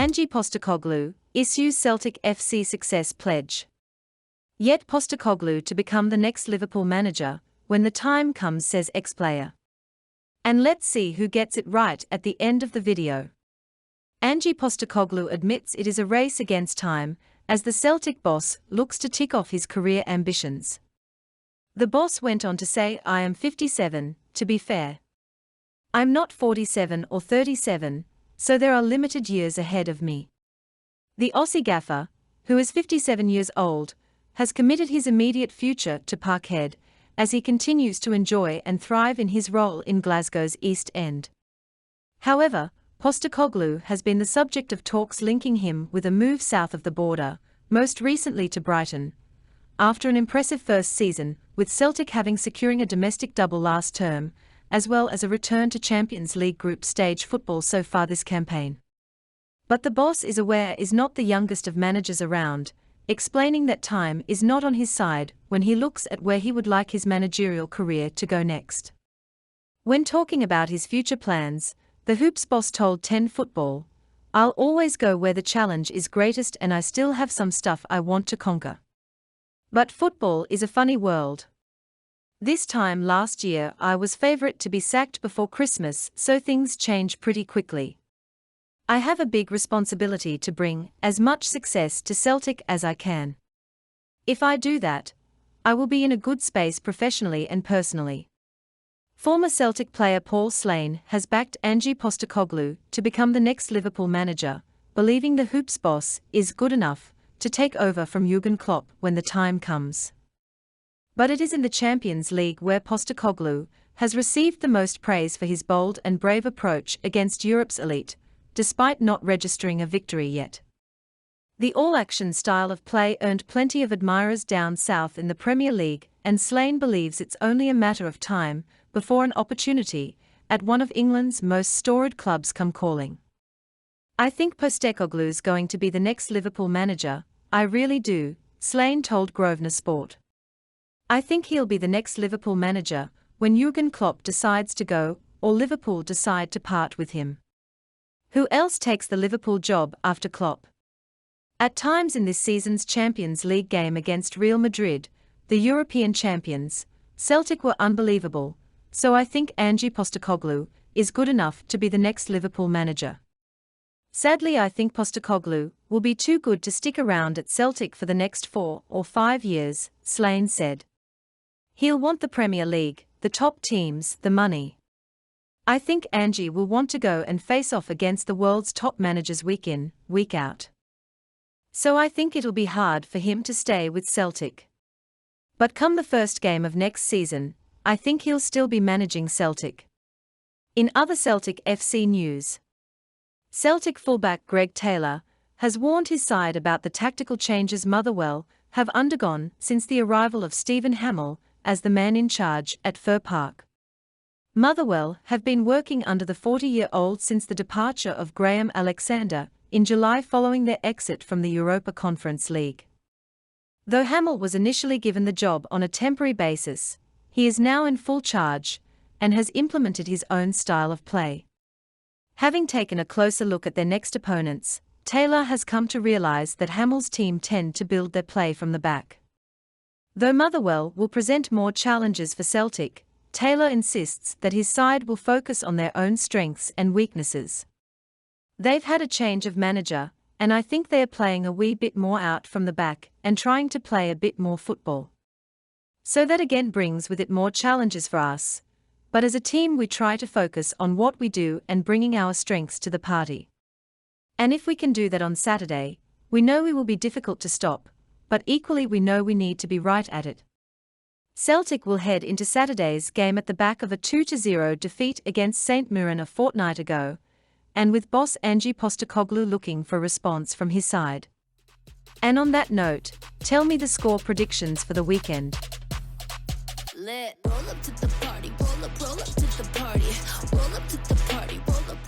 Ange Postecoglou issues Celtic FC success pledge. Yet Postecoglou to become the next Liverpool manager, when the time comes, says ex-player. And let's see who gets it right at the end of the video. Ange Postecoglou admits it is a race against time, as the Celtic boss looks to tick off his career ambitions. The boss went on to say, "I am 57, to be fair. I'm not 47 or 37, so there are limited years ahead of me." The Aussie gaffer, who is 57 years old, has committed his immediate future to Parkhead, as he continues to enjoy and thrive in his role in Glasgow's East End. However, Postecoglou has been the subject of talks linking him with a move south of the border, most recently to Brighton, after an impressive first season, with Celtic having securing a domestic double last term, as well as a return to Champions League group stage football so far this campaign. But the boss is aware is not the youngest of managers around, explaining that time is not on his side when he looks at where he would like his managerial career to go next. When talking about his future plans, the Hoops boss told 10 Football, "I'll always go where the challenge is greatest and I still have some stuff I want to conquer. But football is a funny world. This time last year I was favourite to be sacked before Christmas, so things change pretty quickly. I have a big responsibility to bring as much success to Celtic as I can. If I do that, I will be in a good space professionally and personally." Former Celtic player Paul Slane has backed Ange Postecoglou to become the next Liverpool manager, believing the Hoops boss is good enough to take over from Jurgen Klopp when the time comes. But it is in the Champions League where Postecoglou has received the most praise for his bold and brave approach against Europe's elite, despite not registering a victory yet. The all-action style of play earned plenty of admirers down south in the Premier League, and Slane believes it's only a matter of time before an opportunity at one of England's most storied clubs come calling. "I think Postecoglou's going to be the next Liverpool manager, I really do," Slane told Grosvenor Sport. "I think he'll be the next Liverpool manager when Jurgen Klopp decides to go or Liverpool decide to part with him. Who else takes the Liverpool job after Klopp?" At times in this season's Champions League game against Real Madrid, the European champions, Celtic were unbelievable, so I think Ange Postecoglou is good enough to be the next Liverpool manager. "Sadly, I think Postecoglou will be too good to stick around at Celtic for the next 4 or 5 years, Slane said. "He'll want the Premier League, the top teams, the money. I think Ange will want to go and face off against the world's top managers week in, week out. So I think it'll be hard for him to stay with Celtic. But come the first game of next season, I think he'll still be managing Celtic." In other Celtic FC news, Celtic fullback Greg Taylor has warned his side about the tactical changes Motherwell have undergone since the arrival of Stephen Hamill as the man in charge at Fir Park. Motherwell have been working under the 40-year-old since the departure of Graham Alexander in July following their exit from the Europa Conference League. Though Hamill was initially given the job on a temporary basis, he is now in full charge and has implemented his own style of play. Having taken a closer look at their next opponents, Taylor has come to realise that Hamill's team tend to build their play from the back. Though Motherwell will present more challenges for Celtic, Taylor insists that his side will focus on their own strengths and weaknesses. "They've had a change of manager, and I think they are playing a wee bit more out from the back and trying to play a bit more football. So that again brings with it more challenges for us, but as a team we try to focus on what we do and bringing our strengths to the party. And if we can do that on Saturday, we know we will be difficult to stop, but equally we know we need to be right at it." Celtic will head into Saturday's game at the back of a 2-0 defeat against St Mirren a fortnight ago, and with boss Ange Postecoglou looking for a response from his side. And on that note, tell me the score predictions for the weekend. Roll up to the party, roll up to the party, roll up to the party, roll up.